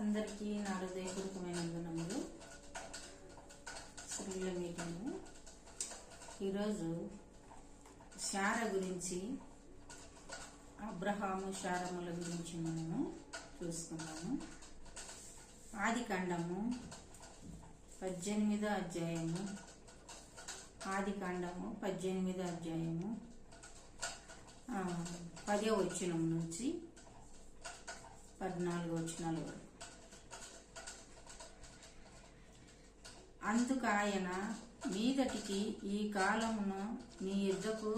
అందరికీ నా హృదయపూర్వకమైన వందనములు. స్త్రీల మీటింగ్. ఈరోజు శారా గురించి, అబ్రహాము శారముల గురించి మనము చూసుకున్నాము. ఆదికాండము 18వ అధ్యాయము, ఆదికాండము 18వ అధ్యాయము 10వ వచనం నుంచి 14వ వచనాల వరకు. అందుకు ఆయన, మీదటికి ఈ కాలమును నీ యుద్ధకు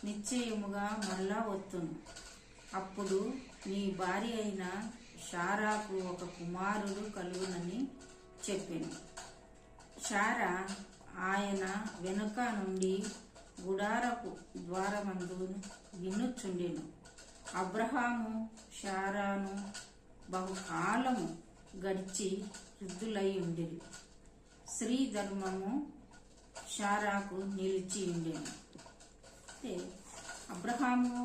నిశ్చయముగా మరలా వత్తును. అప్పుడు నీ భార్య అయిన శారాకు ఒక కుమారుడు కలుగునని చెప్పాను. శారా ఆయన వెనుక నుండి గుడారపు ద్వారమందు వినుచుండెను. అబ్రహాము శారాను బహుకాలము గడిచి వృద్ధులై ఉండిరి. స్త్రీ ధర్మము శారాకు నిలిచి ఉండేను. అంటే అబ్రహాము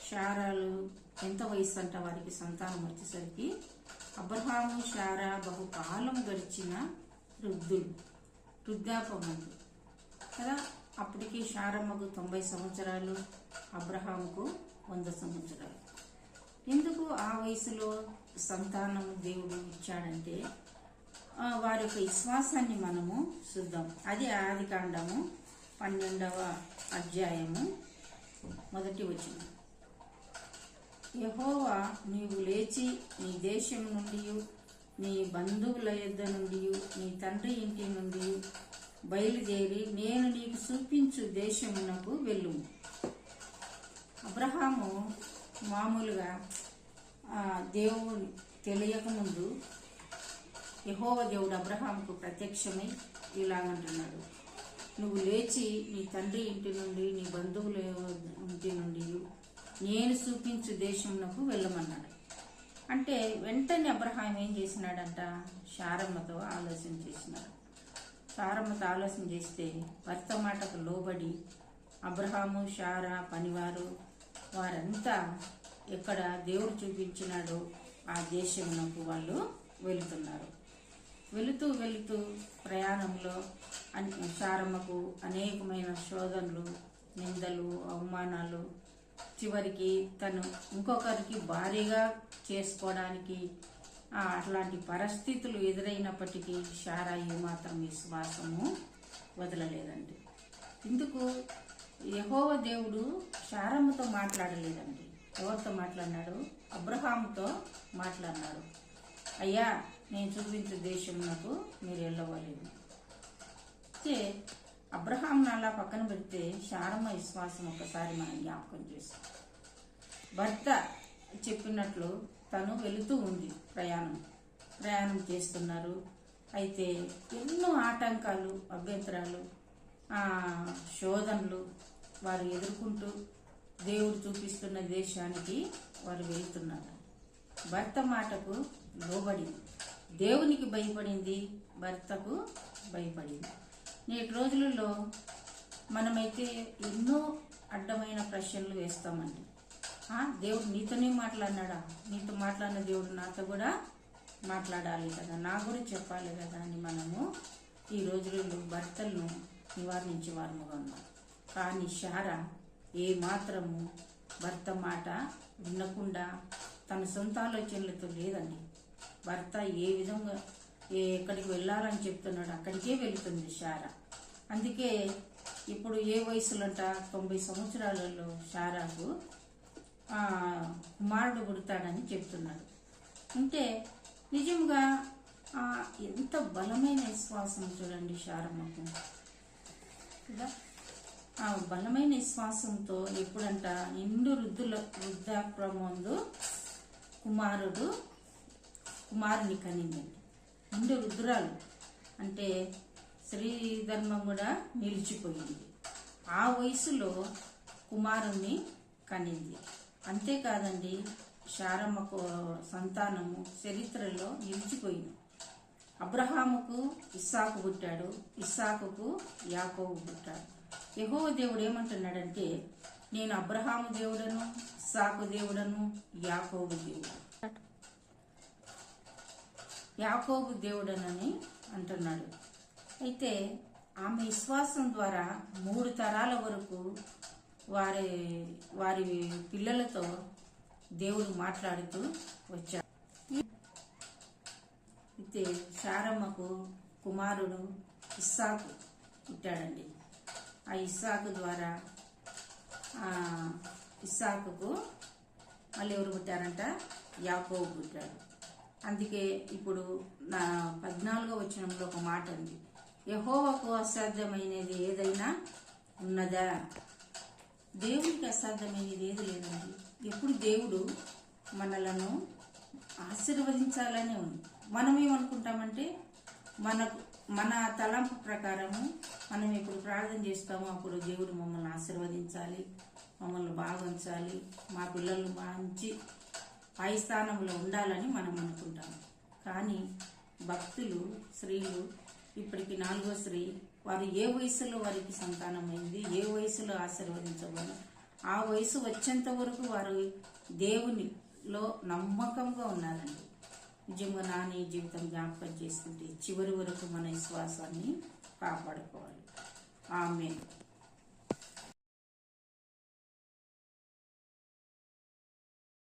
శారాలు ఎంత వయసు అంట వారికి సంతానం వచ్చేసరికి, అబ్రహాము శారా బహుకాలం గడిచిన వృద్ధాపమందు కదా. అప్పటికి శారమ్మకు 90 సంవత్సరాలు, అబ్రహాముకు 100 సంవత్సరాలు. ఎందుకు ఆ వయసులో సంతానం దేవుడు ఇచ్చాడంటే, వారి యొక్క విశ్వాసాన్ని మనము చూద్దాం. అది ఆదికాండము 12వ అధ్యాయము 1వ వచనం. యెహోవా, నీవు లేచి నీ దేశం నుండి, నీ బంధువుల యొద్ద నుండి, నీ తండ్రి ఇంటి నుండి బయలుదేరి నేను నీకు చూపించు దేశమునకు వెళ్ళుము. అబ్రహాము మామూలుగా దేవుని తెలియకముందు యెహోవా దేవుడు అబ్రహాముకు ప్రత్యక్షమై ఇలాగంటున్నాడు, నువ్వు లేచి నీ తండ్రి ఇంటి నుండి, నీ బంధువుల ఇంటి నుండి నేను చూపించు దేశంకు వెళ్ళమన్నాడు. అంటే వెంటనే అబ్రహాం ఏం చేసినాడంట, శారమ్మతో ఆలోచన చేసినాడు. శారమ్మతో ఆలోచన చేస్తే భర్త మాటకు లోబడి అబ్రహాము, శారా, పనివారు వారంతా ఎక్కడ దేవుడు చూపించినాడో ఆ దేశమునకు వాళ్ళు వెళుతున్నారు. వెళుతూ ప్రయాణంలో శారమ్మకు అనేకమైన శోధనలు, నిందలు, అవమానాలు, చివరికి తను ఇంకొకరికి భారీగా చేసుకోవడానికి అట్లాంటి పరిస్థితులు ఎదురైనప్పటికీ శారా ఏమాత్రం విశ్వాసము వదలలేదండి. ఇందుకు యెహోవా దేవుడు శారమ్మతో మాట్లాడలేదండి. ఎవరితో మాట్లాడినాడు? అబ్రహాముతో మాట్లాడినాడు. అయ్యా, నేను చూపించే దేశంకు మీరు వెళ్ళవలేదు. అయితే అబ్రహాంను అలా పక్కన పెడితే శారమ్మ విశ్వాసం ఒకసారి మనం జ్ఞాపకం చేస్తాం. భర్త చెప్పినట్లు తను వెళుతూ ఉంది, ప్రయాణం చేస్తున్నారు. అయితే ఎన్నో ఆటంకాలు, అభ్యంతరాలు, శోధనలు వారు ఎదుర్కొంటూ దేవుడు చూపిస్తున్న దేశానికి వారు వెళుతున్నారు. భర్త మాటకు లోబడింది, దేవునికి భయపడింది, భర్తకు భయపడింది. నేటి రోజులలో మనమైతే ఎన్నో అడ్డమైన ప్రశ్నలు వేస్తామండి. దేవుడు నీతోనే మాట్లాడినాడా? నీతో మాట్లాడిన దేవుడు నాతో కూడా మాట్లాడాలి కదా, నా కూడా చెప్పాలి కదా అని మనము ఈ రోజులలో భర్తలను నివారించే వారముగా ఉన్నాం. కానీ శారా ఏ మాత్రము భర్త మాట వినకుండా తన సొంత ఆలోచనలతో లేదండి. భర్త ఏ విధంగా ఎక్కడికి వెళ్ళాలని చెప్తున్నాడు అక్కడికే వెళుతుంది శారా. అందుకే ఇప్పుడు ఏ వయసులంట 90 సంవత్సరాలలో శారాకు కుమారుడు పుడతాడని చెప్తున్నాడు. అంటే నిజంగా ఎంత బలమైన విశ్వాసం చూడండి శారమ్మకు కదా. ఆ బలమైన విశ్వాసంతో ఎప్పుడంట నిండు వృద్ధాప్రమందు కుమారుని కనిందండి. నిండు వృద్ధురాలు అంటే స్త్రీ ధర్మం కూడా నిలిచిపోయింది. ఆ వయసులో కుమారుణ్ణి కనింది. అంతేకాదండి, శారమ్మకు సంతానము చరిత్రలో నిలిచిపోయింది. అబ్రహాముకు ఇస్సాకు పుట్టాడు, ఇస్సాకుకు యాకోబు పుట్టాడు. యెహోవా దేవుడు ఏమంటున్నాడంటే, నేను అబ్రహాము దేవుడను, ఇస్సాకు దేవుడను, యాకోబు దేవుడు. యాకోబు దేవుడనని అంటున్నాడు. అయితే ఆమె విశ్వాసం ద్వారా 3 తరాల వరకు వారి వారి పిల్లలతో దేవుడు మాట్లాడుతూ వచ్చాడు. అయితే శారమ్మకు కుమారుడు ఇస్సాకు పుట్టాడండి. ఆ ఇస్సాకు ద్వారా ఇస్సాకుకు మళ్ళీ ఎవరు పుట్టారంట? యాకోబు పుట్టాడు. అందుకే ఇప్పుడు నా 14వ వచనంలో ఒక మాట ఉంది, యెహోవాకు అసాధ్యమైనది ఏదైనా ఉన్నదా? దేవునికి అసాధ్యమైనది ఏది లేదండి. ఎప్పుడు దేవుడు మనలను ఆశీర్వదించాలనే ఉంది. మనం ఏమనుకుంటామంటే మన తలంపు ప్రకారము మనం ఎప్పుడు ప్రార్థన చేస్తామో అప్పుడు దేవుడు మమ్మల్ని ఆశీర్వదించాలి, మమ్మల్ని బాగా ఉంచాలి, మా పిల్లలు మంచి పై స్థానంలో ఉండాలని మనం అనుకుంటాము. కానీ భక్తులు స్త్రీలు ఇప్పటికి 4వ స్త్రీ వారు ఏ వయసులో వారికి సంతానమైంది, ఏ వయసులో ఆశీర్వదించబడి ఆ వయసు వచ్చేంత వరకు వారు దేవునిలో నమ్మకంగా ఉన్నారండి. నిజంగా నీ జీవితం జ్ఞాపకం చేసుకుంటే చివరి వరకు మన విశ్వాసాన్ని కాపాడుకోవాలి. ఆమేన్.